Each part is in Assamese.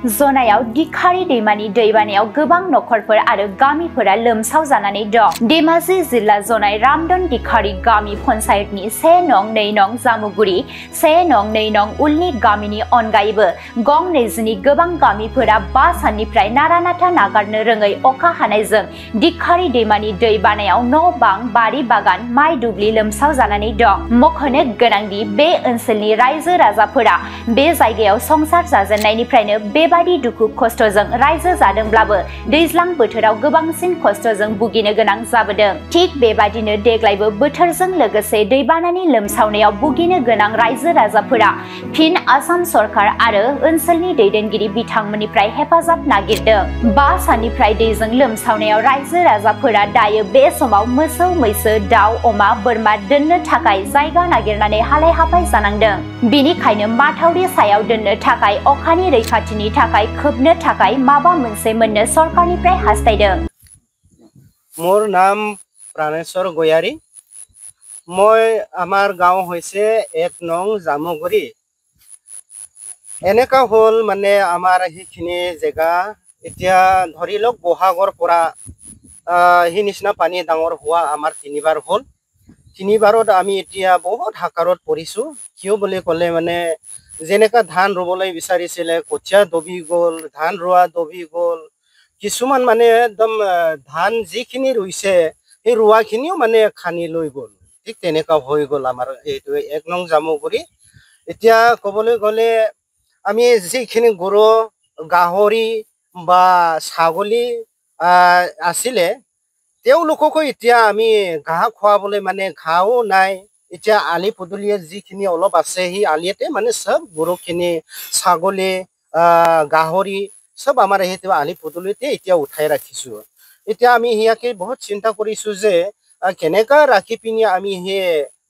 जनायाव दिखारि दैमानि दैबानायाव गोबां नखरफोर आरो गामिफोरा लोमसाव जानानै दं। धेमाजि जिल्ला जनाय रामदन दिखारि गामि पन्चायतनि 1 नं 2 नं जामुगुरि 1 नं 2 नं उलनि गामिनि अनगायैबो गं 20नि गोबां गामिफोरा 5 साननिफ्राय नारा-नाथा नागारनो रोङै अखा हानायजों दिखारि दैमानि दैबानायाव न' बां, बारि बागान, माइ दुब्लि लोमसाव जानानै दं। मख'नो गोनांदि बे ओनसोलनि रायजो राजाफोरा बे जायगायाव संसार जाजेननायनिफ्रायनो बेबादि दुखु खस्थ'जों रायजो जादोंब्लाबो दैज्लां बोथोराव गोबांसिन खस्थ'जों भुगिनो गोनां जाबोदों। थिग बेबादिनो देग्लायबो बोथोरजों लोगोसे दैबानानि लोमसावनायाव भुगिनो गोनां रायजो राजाफोरा फिन आसाम सरकार आरो ओनसोलनि दैदेनगिरि बिथांमोननिफ्राय हेफाजाब नागिरदों। 5 साननिफ्राय दैजों लोमसावनायाव रायजो राजाफोरा दायो बे समाव मोसौ मैसो दाउ अमा बोरमा दोननो थाखाय जायगा नागिरनानै हालाय-हाफाय जानांदों। बिनिखायनो माथावरि सायाव दोननो थाखाय अखानि रैखाथिनि थाखाय खोबनो थाखाय माबा मोनसे मोननो सरकारनिफ्राय हास्थायदों। मोर नाम प्राणेश्वर गयारी। मैं आमार गाँव होइसे 1 नं जामुगुरी। এনেকা हल माने आमार हिखिनि जेगा इतिया धरि लक बहागर परा हि निसिना पानी डांगर हुआ आमार 3 बार हल। 3 बारत आमी इतिया बहुत हाकारत परिसु। किय बोले कले माने जेनेका धान रुबलै बिचारिसिले कचिया दबि गल, धान रुआ दबि गल। किसुमान माने एकदम धान जिखिनि रुइसे हे रुआखिनिও माने खानि लई गल। ठीक तेनेका হৈ গল आमार एतु 1 नं जामुगुरी। इतिया कबले गले आमी जिखिनि गरु गाहरि बा ছাগলী आसिले তেওলোককো इतिया आमी घाह खुवाबले माने घाओ नाय। इतिया आलि पदुलिये जिखिनि अलप आसे हि आलियते माने सब गरुखिनि ছাগলী गाहरि सब आमार हेतु आलि पदुलिते इतिया उठाई राखिसु। इतिया आमी हियाके बहुत चिंता करिसु जे केनेका राखि पिनि आमी हे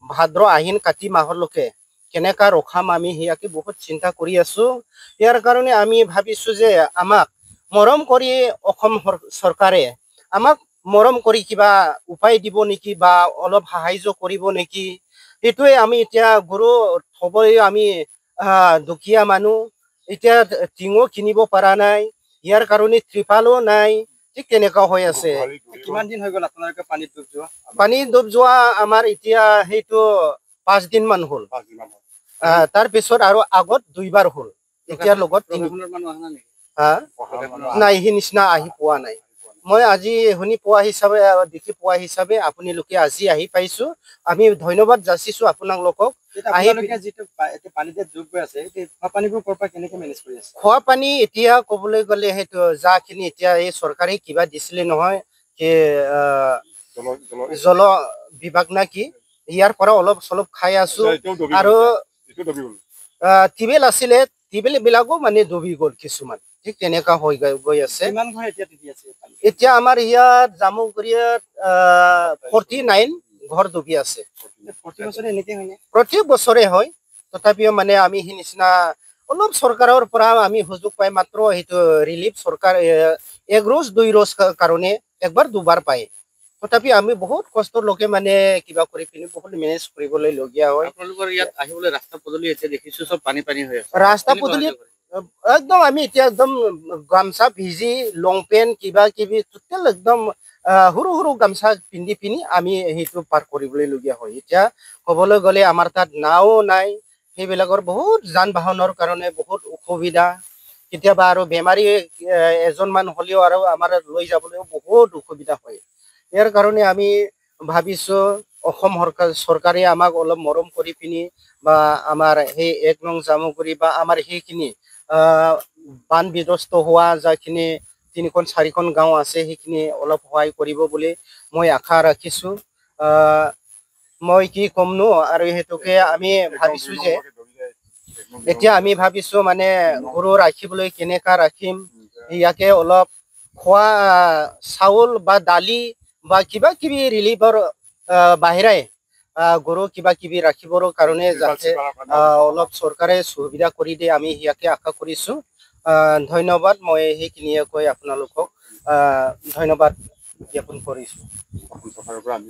भाद्र আহিन काति माहरलके केनेका रखाम आमी हियाके बहुत चिंता करि आसु। यार कारणे आमी भाबिसु जे आमाक मरम करि অসম सरकारे आमाक मरम करि किबा उपाय দিব नेকি बा অলপ সাহায্য কৰিব নেকি। এটোৱে আমি এতিয়া গৰু থবলৈ আমি দুখীয়া মানুহ এতিয়া টিঙো কিনিব পৰা নাই। ইয়াৰ কাৰণে ত্ৰিপালো নাই। ঠিক তেনেকা হৈ আছে। কিমান দিন হৈ গল আপোনালোকে পানীত ডুব যোৱা? পানী ডুব যোৱা আমাৰ এতিয়া হেতু 5 দিন মান হল। তাৰ পিছত আৰু আগত 2 বাৰ হল। এতিয়া লগত 3 মানুহ আহা নাই। নাই হি নিচিনা আহি পোৱা নাই। মই আজি শুনি পোৱা হিচাপে দেখি পোৱা হিচাপে আপুনি লোকে আজি আহি পাইছো। আমি ধন্যবাদ যাচিছো আপোনালোকক। আহি যেটো পানীতে ডুব গৈ আছে এই খোৱা পানীবোৰ কৰপা কেনেকৈ মেনেজ কৰি আছে? খোৱা পানী এতিয়া কবলৈ গলে হেতু যাখিনি এতিয়া এই চৰকাৰে কিবা দিছিলে নহয় কি জল বিভাগ না কি ইয়াৰ পৰা অলপ সলপ খাই আছো। আৰু টিবেল আছিলে টিবেল বিলাকো মানে ডুবি গল কিছুমান। ঠিক তেনেকা হৈ গৈ আছে। কিমান ঘৰ এতিয়া ডুবি আছে? এতিয়া আমাৰ ইয়াত জামুগুৰিয়াত 49 ঘৰ ডুবি আছে। প্ৰতি বছৰে এনেকৈ হয় নে? প্ৰতি বছৰে হয়। তথাপিও মানে আমি হি নিচিনা অলপ চৰকাৰৰ পৰা আমি সুযোগ পাই মাত্ৰ হেতু ৰিলিফ চৰকাৰ 1 रोज 2 रोज কাৰণে একবাৰ দুবাৰ পায়। তথাপি আমি বহুত কষ্ট লোকে মানে কিবা কৰি পিনি বহুত মেনেজ কৰিবলৈ লগিয়া হয়। আপোনালোকৰ ইয়াত আহিবলৈ ৰাস্তা পদূলি এতিয়া দেখিছো সব পানী পানী হৈ আছে। ৰাস্তা পদূলি একদম আমি এতিয়া একদম গামছা ভিজি লং পেন্ট কিবা কিবি টোটেল একদম সৰু সৰু গামছা পিন্ধি পিনি আমি হেতু পাৰ কৰিবলৈ লগিয়া হয়। এতিয়া কবলৈ গলে আমাৰ তাত নাও নাই। সেইবিলাকৰ বহুত যান বাহনৰ কাৰণে বহুত অসুবিধা। কেতিয়াবা আৰু বেমাৰী এজন মান হলিও আৰু আমাৰ লৈ যাবলৈ বহুত অসুবিধা হয়। ইয়াৰ কাৰণে আমি ভাবিছো অসম চৰকাৰে আমাক অলপ মৰম কৰি পিনি বা আমাৰ সেই 1 নং জামুগুৰি বা আমাৰ সেইখিনি বান বিধ্বস্ত হোৱা যাখিনি 3খন 4খন গাঁও আছে সেইখিনি অলপ সহায় কৰিব বুলি মই আশা ৰাখিছো। মই কি কমনো আৰু হেতুকে আমি ভাবিছো যে এতিয়া আমি ভাবিছো মানে গৰু ৰাখিবলৈ কেনেকা ৰাখিম ইয়াকে অলপ খোৱা চাউল বা দালি বা কিবা কিবি ৰিলিফৰ বাহিৰে গৰু কিবা কিবি ৰাখিবৰ কাৰণে যাতে অলপ চৰকাৰে সুবিধা কৰি দিয়ে আমি ইয়াকে আশা কৰিছো। ধন্যবাদ। মই সেইখিনিয়ে কৈ আপোনালোকক ধন্যবাদ জ্ঞাপন কৰিছো।